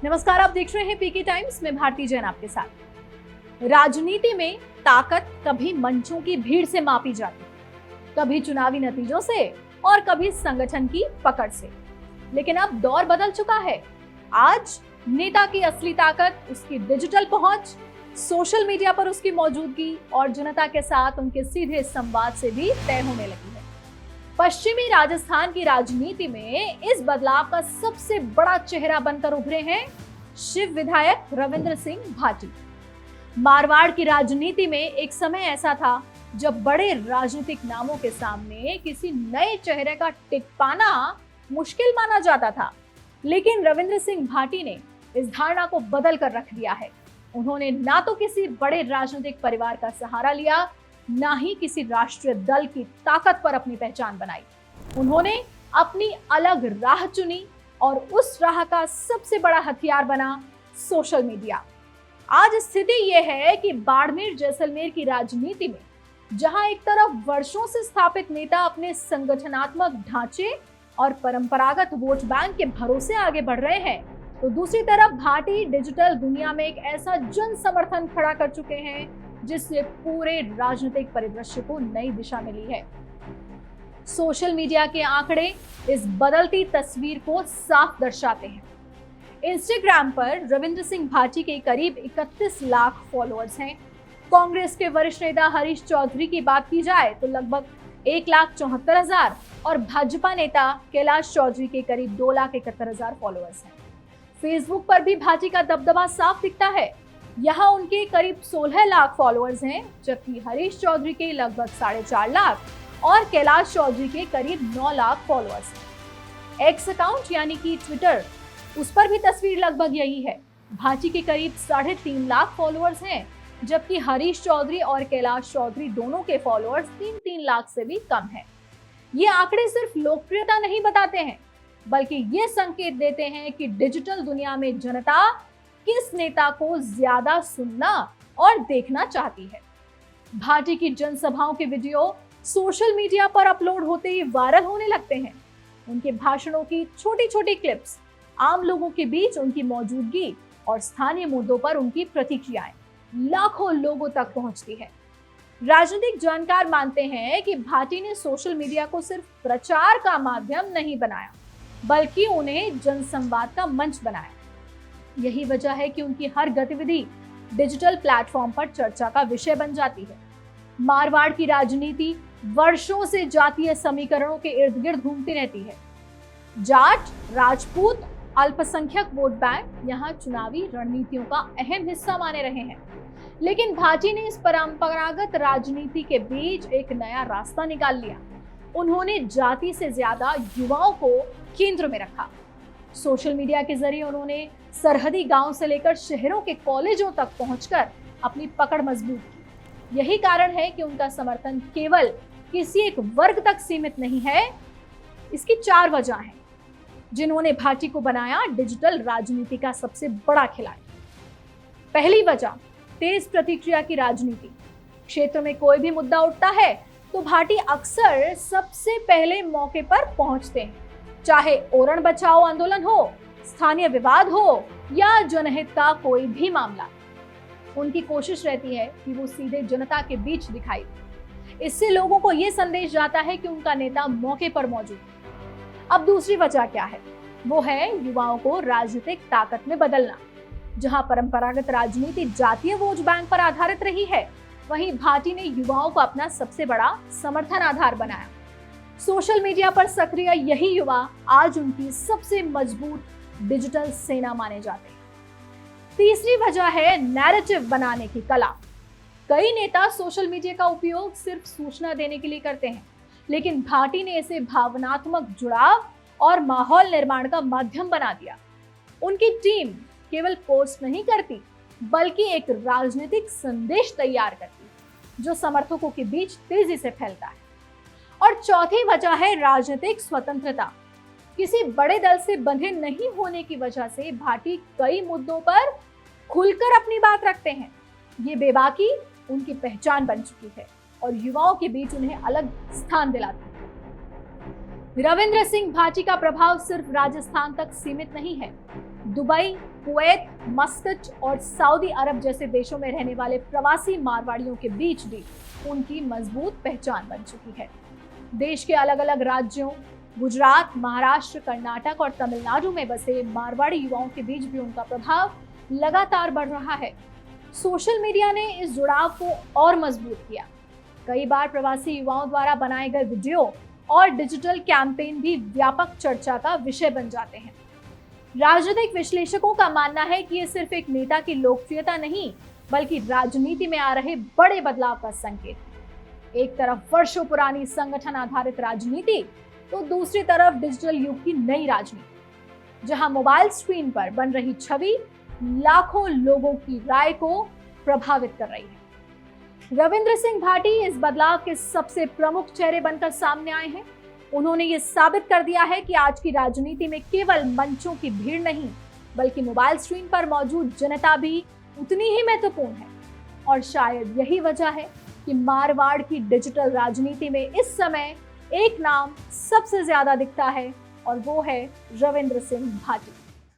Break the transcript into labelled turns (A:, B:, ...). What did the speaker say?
A: नमस्कार, आप देख रहे हैं पीके टाइम्स में भारती जैन आपके साथ। राजनीति में ताकत कभी मंचों की भीड़ से मापी जाती, कभी चुनावी नतीजों से और कभी संगठन की पकड़ से। लेकिन अब दौर बदल चुका है। आज नेता की असली ताकत उसकी डिजिटल पहुंच, सोशल मीडिया पर उसकी मौजूदगी और जनता के साथ उनके सीधे संवाद से भी तय होने लगी है। पश्चिमी राजस्थान की राजनीति में इस बदलाव का सबसे बड़ा चेहरा बनकर उभरे हैं शिव विधायक रविंद्र सिंह भाटी। मारवाड़ की राजनीति में एक समय ऐसा था जब बड़े राजनीतिक नामों के सामने किसी नए चेहरे का टिक पाना मुश्किल माना जाता था, लेकिन रविंद्र सिंह भाटी ने इस धारणा को बदल कर रख दिया है। उन्होंने ना तो किसी बड़े राजनीतिक परिवार का सहारा लिया, ना ही किसी राष्ट्रीय दल की ताकत पर अपनी पहचान बनाई। उन्होंने अपनी अलग राह चुनी और उस राह का सबसे बड़ा हथियार बना सोशल मीडिया। आज स्थिति यह है कि बाड़मेर जैसलमेर की राजनीति में जहां एक तरफ वर्षों से स्थापित नेता अपने संगठनात्मक ढांचे और परंपरागत वोट बैंक के भरोसे आगे बढ़ रहे हैं, तो दूसरी तरफ भाटी डिजिटल दुनिया में एक ऐसा जन समर्थन खड़ा कर चुके हैं जिससे पूरे राजनीतिक परिदृश्य को नई दिशा मिली है। सोशल मीडिया के आंकड़े इस बदलती तस्वीर को साफ दर्शाते हैं। इंस्टाग्राम पर रविंद्र सिंह भाटी के करीब 31 लाख फॉलोअर्स हैं। कांग्रेस के वरिष्ठ नेता हरीश चौधरी की बात की जाए तो लगभग 1,74,000 और भाजपा नेता कैलाश चौधरी के करीब 2,71,000 फॉलोअर्स हैं। फेसबुक पर भी भाटी का दबदबा साफ दिखता है। यहाँ उनके करीब 16 लाख फॉलोअर्स हैं, जबकि हरीश चौधरी के लगभग 4.5 लाख और कैलाश चौधरी के करीब 9 लाख फॉलोअर्स हैं। एक्स अकाउंट यानी कि ट्विटर, उस पर भी तस्वीर लगभग यही है। भाटी के करीब 3.5 लाख फॉलोअर्स हैं, जबकि हरीश चौधरी और कैलाश चौधरी दोनों के फॉलोअर्स 3-3 लाख से भी कम हैं। ये आंकड़े सिर्फ लोकप्रियता नहीं बताते हैं, बल्कि ये संकेत देते हैं कि डिजिटल दुनिया में जनता किस नेता को ज्यादा सुनना और देखना चाहती है। भाटी की जनसभाओं के वीडियो सोशल मीडिया पर अपलोड होते ही वायरल होने लगते हैं। उनके भाषणों की छोटी छोटी क्लिप्स, आम लोगों के बीच उनकी मौजूदगी और स्थानीय मुद्दों पर उनकी प्रतिक्रियाएं लाखों लोगों तक पहुंचती है। राजनीतिक जानकार मानते हैं कि भाटी ने सोशल मीडिया को सिर्फ प्रचार का माध्यम नहीं बनाया, बल्कि उन्हें जनसंवाद का मंच बनाया। यही वजह है कि उनकी हर गतिविधि डिजिटल प्लेटफॉर्म पर चर्चा का विषय बन जाती है। मारवाड़ की राजनीति वर्षों से जातीय समीकरणों के इर्द गिर्द घूमती रहती है। जाट, राजपूत, अल्पसंख्यक वोट बैंक यहाँ चुनावी रणनीतियों का अहम हिस्सा माने रहे हैं। लेकिन भाटी ने इस परंपरागत राजनीति के बीच एक नया रास्ता निकाल लिया। उन्होंने जाति से ज्यादा युवाओं को केंद्र में रखा। सोशल मीडिया के जरिए उन्होंने सरहदी गांव से लेकर शहरों के कॉलेजों तक पहुंचकर अपनी पकड़ मजबूत की। यही कारण है कि उनका समर्थन केवल किसी एक वर्ग तक सीमित नहीं है। इसकी 4 वजह हैं जिन्होंने भाटी को बनाया डिजिटल राजनीति का सबसे बड़ा खिलाड़ी। पहली वजह, तेज प्रतिक्रिया की राजनीति। क्षेत्र में कोई भी मुद्दा उठता है तो भाटी अक्सर सबसे पहले मौके पर पहुंचते हैं, चाहे ओरण बचाओ आंदोलन हो, स्थानीय विवाद हो या जनहित का कोई भी मामला। उनकी कोशिश रहती है कि वो सीधे जनता के बीच दिखाई दे। इससे लोगों को ये संदेश जाता है कि उनका नेता मौके पर मौजूद है। अब दूसरी वजह क्या है? वो है युवाओं को राजनीतिक ताकत में बदलना। जहां परंपरागत राजनीति जातीय वोट बैंक पर आधारित रही है, वहीं भाटी ने युवाओं को अपना सबसे बड़ा समर्थन आधार बनाया। सोशल मीडिया पर सक्रिय यही युवा आज उनकी सबसे मजबूत डिजिटल सेना माने जाते हैं। तीसरी वजह है नैरेटिव बनाने की कला। कई नेता सोशल मीडिया का उपयोग सिर्फ सूचना देने के लिए करते हैं, लेकिन भाटी ने इसे भावनात्मक जुड़ाव और माहौल निर्माण का माध्यम बना दिया। उनकी टीम केवल पोस्ट नहीं करती, बल्कि एक राजनीतिक संदेश तैयार करती है जो समर्थकों के बीच तेजी से फैलता है। और चौथी वजह है राजनीतिक स्वतंत्रता। किसी बड़े दल से बंधे नहीं होने की वजह से भाटी कई मुद्दों पर खुलकर अपनी बात रखते हैं। ये बेबाकी उनकी पहचान बन चुकी है और युवाओं के बीच उन्हें अलग स्थान दिलाती है। रविंद्र सिंह भाटी का प्रभाव सिर्फ राजस्थान तक सीमित नहीं है। दुबई, कुवैत, मस्कट और सऊदी अरब जैसे देशों में रहने वाले प्रवासी मारवाड़ियों के बीच भी उनकी मजबूत पहचान बन चुकी है। देश के अलग अलग राज्यों गुजरात, महाराष्ट्र, कर्नाटक और तमिलनाडु में बसे मारवाड़ी युवाओं के बीच भी उनका प्रभाव लगातार बढ़ रहा है। सोशल मीडिया ने इस जुड़ाव को और मजबूत किया। कई बार प्रवासी युवाओं द्वारा बनाए गए वीडियो और डिजिटल कैंपेन भी व्यापक चर्चा का विषय बन जाते हैं। राजनीतिक विश्लेषकों का मानना है कि ये सिर्फ एक नेता की लोकप्रियता नहीं, बल्कि राजनीति में आ रहे बड़े बदलाव का संकेत है। एक तरफ वर्षों पुरानी संगठन आधारित राजनीति, तो दूसरी तरफ डिजिटल युग की नई राजनीति, जहां मोबाइल स्क्रीन पर बन रही छवि लाखों लोगों की राय को प्रभावित कर रही है। रविंद्र सिंह भाटी इस बदलाव के सबसे प्रमुख चेहरे बनकर सामने आए हैं। उन्होंने ये साबित कर दिया है कि आज की राजनीति में केवल मंचों की भीड़ नहीं, बल्कि मोबाइल स्क्रीन पर मौजूद जनता भी उतनी ही महत्वपूर्ण है। और शायद यही वजह है कि मारवाड़ की डिजिटल राजनीति में इस समय एक नाम सबसे ज्यादा दिखता है, और वो है रविंद्र सिंह भाटी।